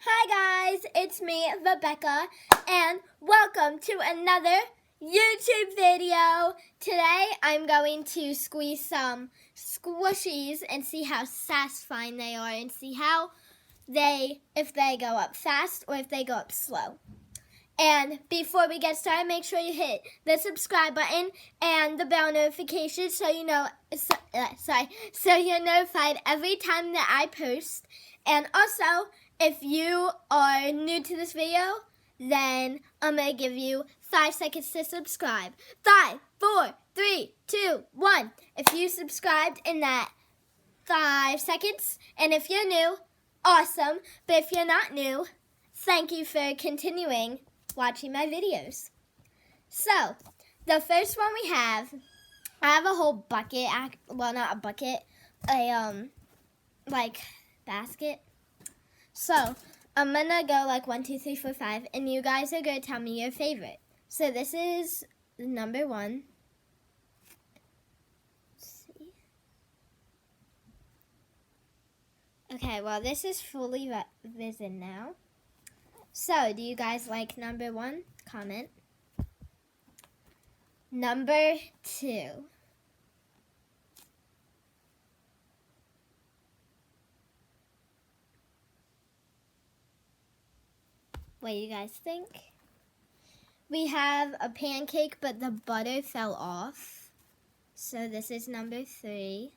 Hi guys, it's me, Rebecca, and welcome to another YouTube video. Today I'm going to squeeze some squishies and see how satisfying they are and see how if they go up fast or if they go up slow. And before we get started, make sure you hit the subscribe button and the bell notification so you're notified every time that I post. And also, if you are new to this video, then I'm going to give you 5 seconds to subscribe. 5, 4, 3, 2, 1. If you subscribed in that 5 seconds, and if you're new, awesome. But if you're not new, thank you for continuing watching my videos. So, the first one I have a whole bucket, well, not a bucket, like basket. So, I'm gonna go like 1, 2, 3, 4, 5, and you guys are gonna tell me your favorite. So this is number 1. Let's see. Okay, well this is fully risen now. So, do you guys like number 1? Comment. Number 2. What do you guys think? We have a pancake, but the butter fell off. So this is number 3.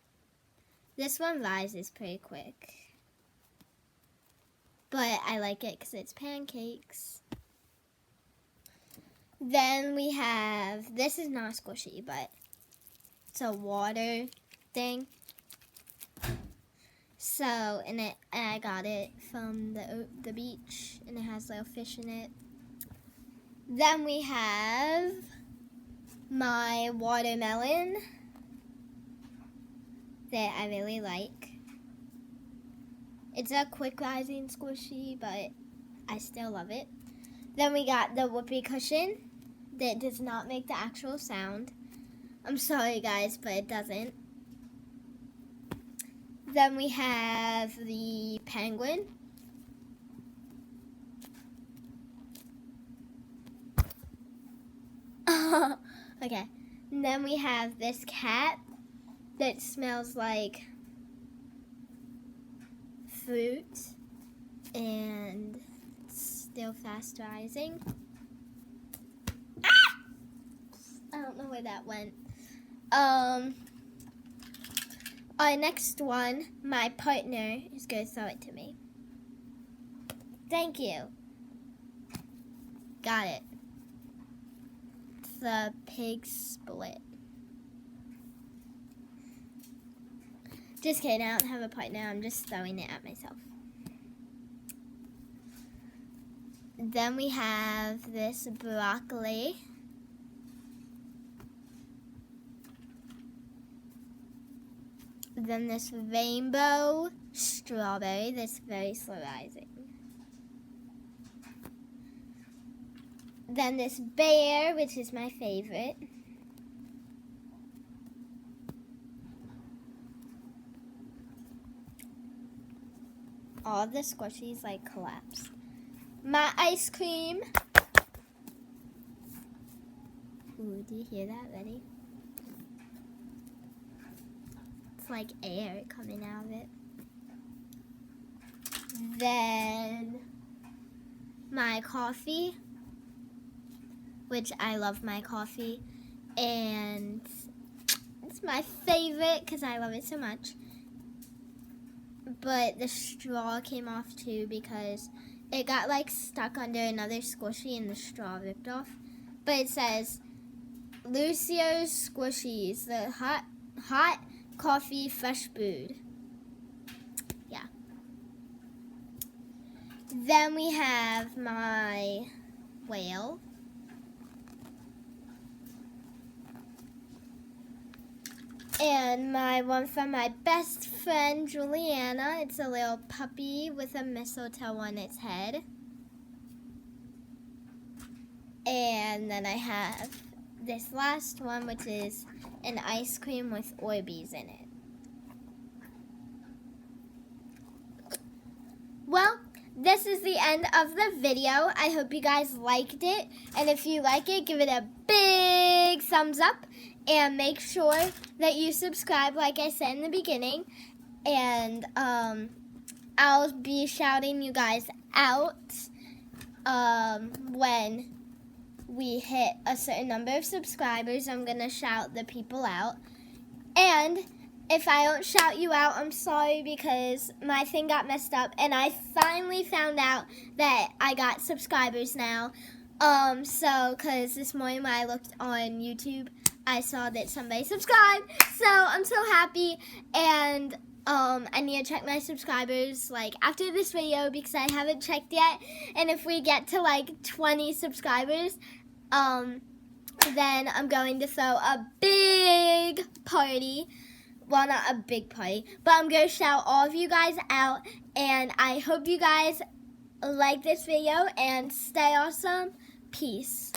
This one rises pretty quick. But I like it because it's pancakes. Then we have, this is not squishy, but it's a water thing. So, and I got it from the beach, and it has little fish in it. Then we have my watermelon that I really like. It's a quick rising squishy, but I still love it. Then we got the whoopee cushion that does not make the actual sound. I'm sorry guys, but it doesn't. Then we have the penguin. Okay. And then we have this cat that smells like fruit and it's still fast rising. Ah! I don't know where that went. Our next one, my partner is going to throw it to me. Thank you. Got it. It's the pig split. Just kidding, I don't have a partner. I'm just throwing it at myself. Then we have this broccoli. Then this rainbow strawberry that's very slow rising. Then this bear, which is my favorite. All the squishies like collapsed. My ice cream. Ooh, do you hear that? Ready? It's like air coming out of it. Then my coffee, which I love my coffee, and it's my favorite because I love it so much. But the straw came off too because it got like stuck under another squishy and the straw ripped off. But it says Lucio's Squishies, the hot coffee fresh brewed. Yeah. Then we have my whale. And my one from my best friend, Juliana. It's a little puppy with a mistletoe on its head. And then I have this last one, which is an ice cream with Orbeez in it. Well, this is the end of the video. I hope you guys liked it. And if you like it, give it a big thumbs up. And make sure that you subscribe like I said in the beginning. And I'll be shouting you guys out when we hit a certain number of subscribers. I'm going to shout the people out. And if I don't shout you out, I'm sorry because my thing got messed up. And I finally found out that I got subscribers now. Because this morning when I looked on YouTube, I saw that somebody subscribed. So I'm so happy. And I need to check my subscribers like after this video because I haven't checked yet. And if we get to like 20 subscribers, then I'm going to throw a big party. Well, not a big party, but I'm going to shout all of you guys out. And I hope you guys like this video and stay awesome. Peace.